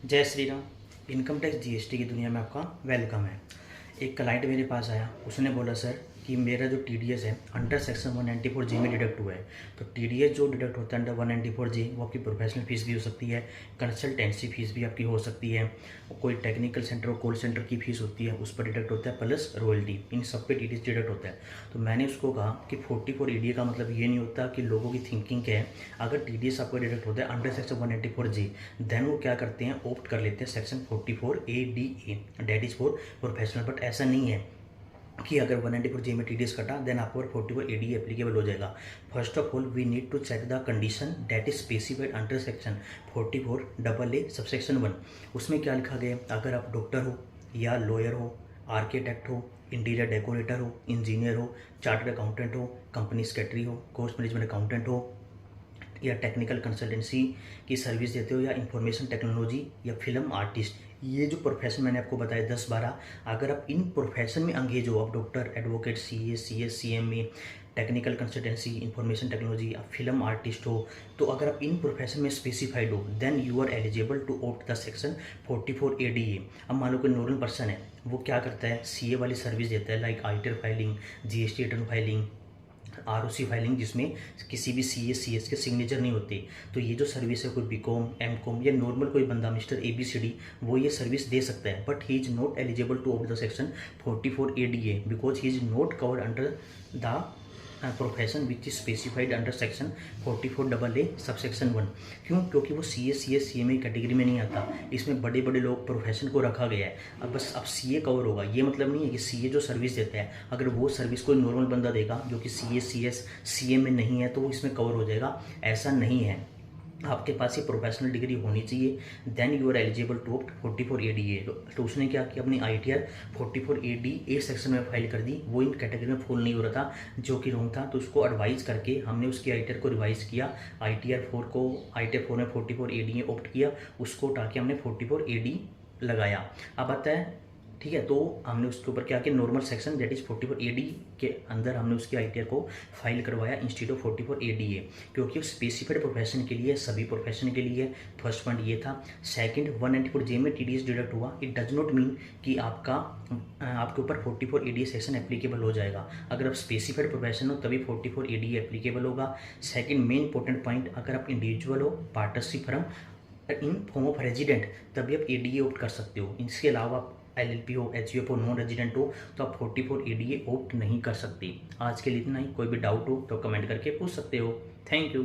जय Shri Ram. Income tax GST की दुनिया में आपका वेलकम है। एक क्लाइंट मेरे पास आया, उसने बोला सर कि मेरा जो टीडीएस है अंडर सेक्शन 194 जी में डिडक्ट हुआ है। तो टीडीएस जो डिडक्ट होता है अंडर 194 जी, वो आपकी प्रोफेशनल फीस भी हो सकती है, कंसल्टेंसी फीस भी आपकी हो सकती है, कोई टेक्निकल सेंटर और कॉल सेंटर की फीस होती है उस पर डिडक्ट होता है, प्लस रॉयल्टी, इन सब पे टीडीएस डिडक्ट होता है। तो मैंने उसको कहा कि 44 एडीए का मतलब ये नहीं होता कि लोगों की थिंकिंग क्या है, अगर टीडीएस आपका डिडक्ट होता है अंडर सेक्शन 194 जी, देन वो क्या करते हैं, ऑप्ट कर लेते हैं section 44 ADA, that is for professional. But ऐसा नहीं है कि अगर 194 जी में टीडीएस कटा देन आपको 44 ADA एप्लीकेबल हो जाएगा। First of all we need to check the condition that is specified under section 44 AA subsection 1। उसमें क्या लिखा गया, अगर आप डॉक्टर हो या लॉयर हो, आर्किटेक्ट हो, इंटीरियर डेकोरेटर हो, इंजीनियर हो, चार्टर्ड अकाउंटेंट हो, कंपनी सेक्रेटरी हो, कोस्ट मैनेजमेंट अकाउंटेंट हो, या टेक्निकल कंसल्टेंसी की सर्विस देते हो, या इंफॉर्मेशन टेक्नोलॉजी, या फिल्म आर्टिस्ट, ये जो प्रोफेशन मैंने आपको बताया 10-12, अगर आप इन प्रोफेशन में अंगेज हो, आप doctor, advocate, CS, CMA, technical consultancy, information technology, आप फिल्म आर्टिस्ट हो, तो अगर आप इन प्रोफेशन में स्पेसिफाइड हो then you are eligible to opt the section 44 ADA। अब मान लो कोई नॉर्मल पर्सन है, वो क्या करता है, CA वाली सर्विस देता है, like ITR filing, GST return filing, ROC filing, जिसमें किसी भी CS के सिग्नेचर नहीं होते। तो ये जो सर्विस है, कोई BCom, MCom या नॉर्मल कोई बंदा मिस्टर ABCD, वो ये सर्विस दे सकता है, but he is not eligible two of the section 44 ADA because he is not covered under the profession which is specified under section 44 AA subsection 1। क्यों? क्योंकि वो CS CMA कैटेगरी में नहीं आता, इसमें बड़े बड़े लोग प्रोफेशन को रखा गया है। अब CA कवर होगा, ये मतलब नहीं है कि CA जो सर्विस देता है, अगर वो सर्विस कोई नॉर्मल बंदा देगा जो कि CS CA में नहीं है तो वो इसमें कवर हो जाएगा, ऐसा नहीं है। आपके पास ये प्रोफेशनल डिग्री होनी चाहिए, then you are eligible to opt 44 ADA। तो उसने क्या किया, अपनी ITR 44 ADA सेक्शन में फाइल कर दी, वो इन कैटेगरी में फॉल नहीं हो रहा था, जो कि रॉन्ग था। तो उसको एडवाइज करके हमने उसकी ITR को रिवाइज किया, ITR 4 में 44 ADA ऑप्ट किया, उसको उठा के हमने 44 AD लगाया। अब आता है, ठीक है, तो हमने उसके ऊपर क्या किया, normal section that is 44 AD के अंदर हमने उसकी ITR को फाइल करवाया इंस्टीड ऑफ 44 ADA, क्योंकि स्पेसिफाइड प्रोफेशन के लिए, सभी प्रोफेशन के लिए। फर्स्ट पॉइंट ये था। सेकंड, 194 जे में TDS डिडक्ट हुआ, इट डज नॉट मीन कि आपके ऊपर 44 ADA सेक्शन एप्लीकेबल हो जाएगा। अगर आप स्पेसिफाइड प्रोफेशन हो तभी 44 ADA एप्लीकेबल होगा। सेकंड मेन इंपॉर्टेंट पॉइंट, अगर आप इंडिविजुअल हो, partnership firm, in form of resident, तभी आप ADA ऑप्ट कर सकते हो। इसके अलावा आप LLP हो, HUF हो, नॉन रेजिडेंट हो, तो आप 44 ADA ऑप्ट नहीं कर सकते। आज के लिए इतना ही। कोई भी डाउट हो तो कमेंट करके पूछ सकते हो। Thank you.